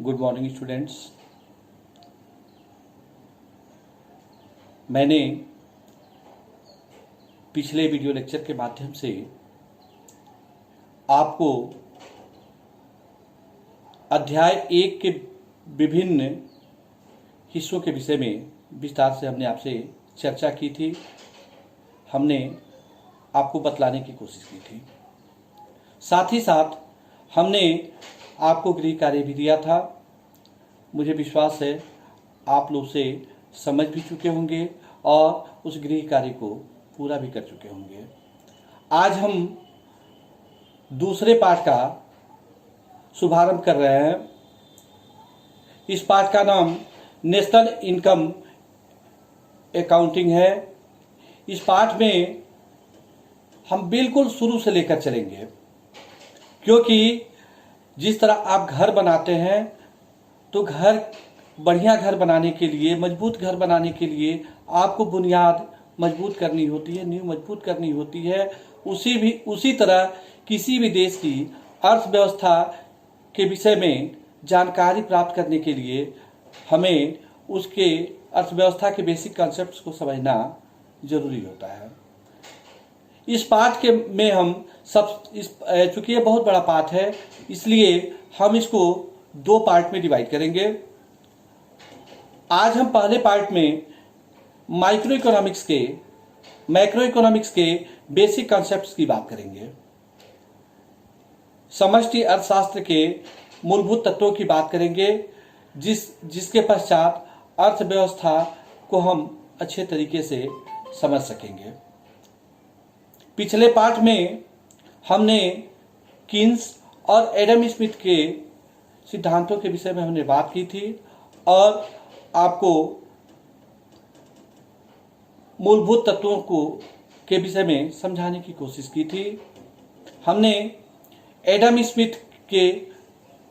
Good morning students. मैंने पिछले video lecture के माध्यम से आपको अध्याय 1 के विभिन्न हिस्सों के विषय में विस्तार से हमने आपसे चर्चा की थी। हमने आपको बतलाने की कोशिश की थी। साथ ही साथ हमने आपको गृह कार्य भी दिया था। मुझे विश्वास है आप लोग से समझ भी चुके होंगे और उस गृह कार्य को पूरा भी कर चुके होंगे। आज हम दूसरे पाठ का शुभारंभ कर रहे हैं। इस पाठ का नाम नेशनल इनकम अकाउंटिंग है। इस पाठ में हम बिल्कुल शुरू से लेकर चलेंगे, क्योंकि जिस तरह आप घर बनाते हैं तो बढ़िया घर बनाने के लिए, मजबूत घर बनाने के लिए आपको बुनियाद मजबूत करनी होती है, नींव मजबूत करनी होती है। उसी तरह किसी भी देश की अर्थव्यवस्था के विषय में जानकारी प्राप्त करने के लिए हमें उसके अर्थव्यवस्था के बेसिक कॉन्सेप्ट्स को समझना जरूरी होता है। इस पाठ के में हम चूंकि ये बहुत बड़ा पाठ है, इसलिए हम इसको 2 पार्ट में डिवाइड करेंगे। आज हम पहले पार्ट में मैक्रो इकोनॉमिक्स के बेसिक कॉन्सेप्ट्स की बात करेंगे, समष्टि अर्थशास्त्र के मूलभूत तत्वों की बात करेंगे, जिसके पश्चात अर्थव्यवस्था को हम अच्छे तरीके से समझ सकेंगे। पिछले पाठ में हमने कीन्स और एडम स्मिथ के सिद्धांतों के विषय में हमने बात की थी और आपको मूलभूत तत्वों के विषय में समझाने की कोशिश की थी। हमने एडम स्मिथ के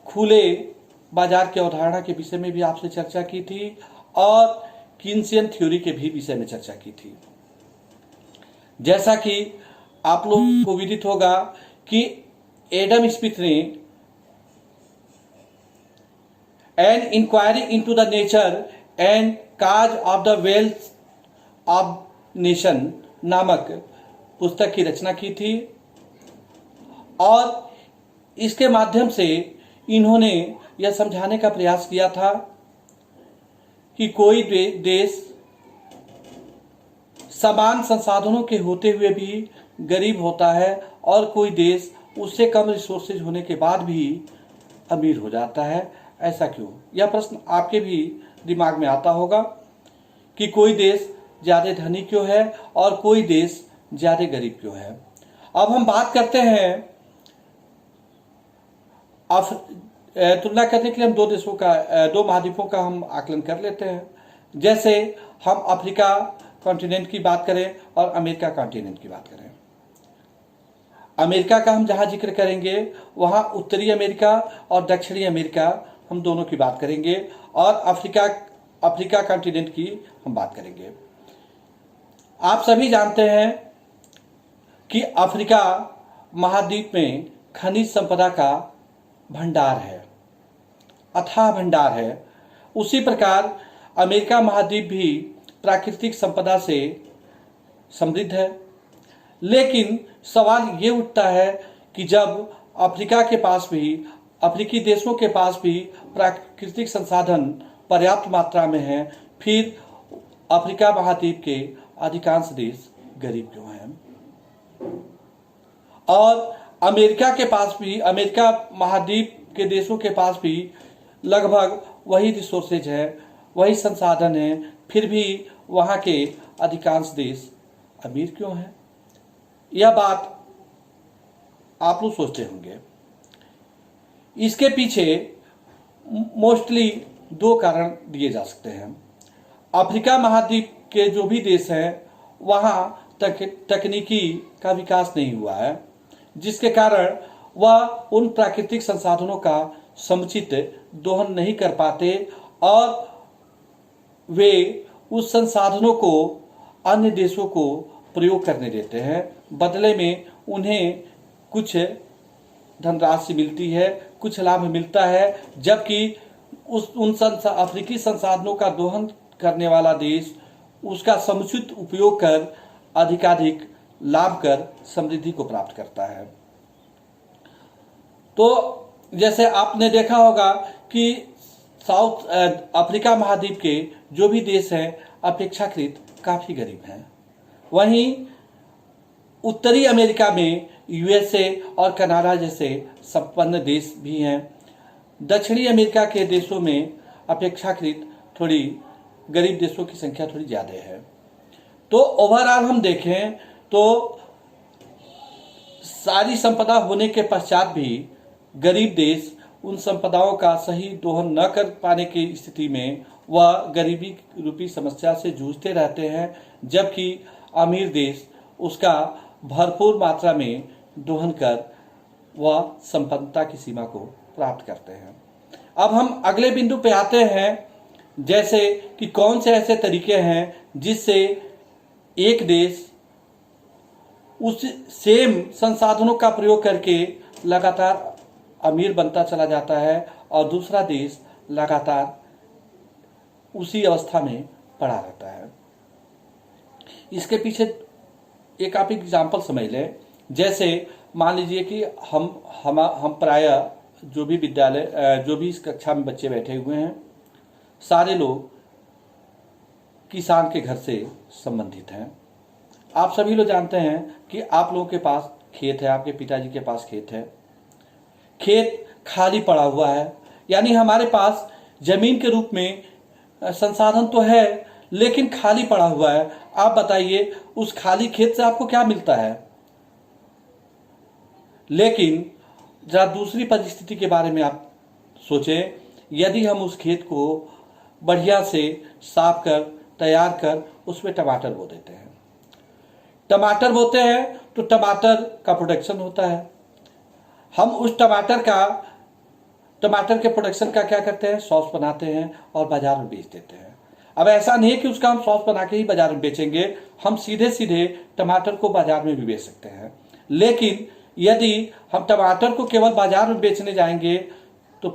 खुले बाजार की अवधारणा के विषय में भी आपसे चर्चा की थी और कीन्सियन थ्योरी के भी विषय में चर्चा की थी। जैसा कि आप लोग को विदित होगा कि एडम स्मिथ ने an inquiry into the nature and cause of the wealth of nation नामक पुस्तक की रचना की थी और इसके माध्यम से इन्होंने यह समझाने का प्रयास किया था कि कोई देश समान संसाधनों के होते हुए भी गरीब होता है और कोई देश उससे कम रिसोर्सेज होने के बाद भी अमीर हो जाता है। ऐसा क्यों? यह प्रश्न आपके भी दिमाग में आता होगा कि कोई देश ज़्यादा धनी क्यों है और कोई देश ज़्यादा गरीब क्यों है। अब हम बात करते हैं, तुलना करने के लिए हम 2 महाद्वीपों का हम आकलन कर लेते हैं। जैसे हम अफ्रीका कॉन्टिनेंट की बात करें और अमेरिका कॉन्टिनेंट की बात करें। अमेरिका का हम जहां जिक्र करेंगे वहां उत्तरी अमेरिका और दक्षिणी अमेरिका हम दोनों की बात करेंगे और अफ्रीका कॉन्टिनेंट की हम बात करेंगे। आप सभी जानते हैं कि अफ्रीका महाद्वीप में खनिज संपदा का भंडार है, अथाह भंडार है। उसी प्रकार अमेरिका महाद्वीप भी प्राकृतिक संपदा से समृद्ध है। लेकिन सवाल ये उठता है कि जब अफ्रीकी देशों के पास भी प्राकृतिक संसाधन पर्याप्त मात्रा में है, फिर अफ्रीका महाद्वीप के अधिकांश देश गरीब क्यों हैं? और अमेरिका महाद्वीप के देशों के पास भी लगभग वही रिसोर्सेज है, वही संसाधन है, फिर भी वहाँ के अधिकांश देश अमीर क्यों हैं? यह बात आप लोग सोचते होंगे। इसके पीछे मोस्टली 2 कारण दिए जा सकते हैं। अफ्रीका महाद्वीप के जो भी देश हैं वहाँ तकनीकी का विकास नहीं हुआ है, जिसके कारण वह उन प्राकृतिक संसाधनों का समुचित दोहन नहीं कर पाते और वे उस संसाधनों को अन्य देशों को प्रयोग करने देते हैं। बदले में उन्हें कुछ धनराशि मिलती है, कुछ लाभ मिलता है, जबकि अफ्रीकी संसाधनों का दोहन करने वाला देश उसका समुचित उपयोग कर अधिकाधिक लाभ कर समृद्धि को प्राप्त करता है। तो जैसे आपने देखा होगा कि साउथ अफ्रीका महाद्वीप के जो भी देश हैं अपेक्षाकृत काफ़ी गरीब हैं। वहीं उत्तरी अमेरिका में यूएसए और कनाडा जैसे संपन्न देश भी हैं। दक्षिणी अमेरिका के देशों में अपेक्षाकृत थोड़ी गरीब देशों की संख्या थोड़ी ज़्यादा है। तो ओवरऑल हम देखें तो सारी संपदा होने के पश्चात भी गरीब देश उन संपदाओं का सही दोहन न कर पाने की स्थिति में वह गरीबी रूपी समस्या से जूझते रहते हैं, जबकि अमीर देश उसका भरपूर मात्रा में दोहन कर वह संपन्नता की सीमा को प्राप्त करते हैं। अब हम अगले बिंदु पे आते हैं, जैसे कि कौन से ऐसे तरीके हैं जिससे एक देश उस सेम संसाधनों का प्रयोग करके लगातार अमीर बनता चला जाता है और दूसरा देश लगातार उसी अवस्था में पड़ा रहता है। इसके पीछे एक आप एग्जाम्पल समझ लें। जैसे मान लीजिए कि हम प्रायः जो भी विद्यालय जो भी इस कक्षा में बच्चे बैठे हुए हैं सारे लोग किसान के घर से संबंधित हैं। आप सभी लोग जानते हैं कि आप लोगों के पास खेत है, आपके पिताजी के पास खेत है, खेत खाली पड़ा हुआ है, यानी हमारे पास जमीन के रूप में संसाधन तो है लेकिन खाली पड़ा हुआ है। आप बताइए उस खाली खेत से आपको क्या मिलता है। लेकिन जरा दूसरी परिस्थिति के बारे में आप सोचें, यदि हम उस खेत को बढ़िया से साफ कर तैयार कर उसमें टमाटर बो देते हैं, टमाटर बोते हैं तो टमाटर का प्रोडक्शन होता है। हम उस टमाटर के प्रोडक्शन का क्या करते हैं, सॉस बनाते हैं और बाजार में बेच देते हैं। अब ऐसा नहीं है कि उसका हम सॉस बना के ही बाजार में बेचेंगे, हम सीधे सीधे टमाटर को बाजार में भी बेच सकते हैं। लेकिन यदि हम टमाटर को केवल बाजार में बेचने जाएंगे तो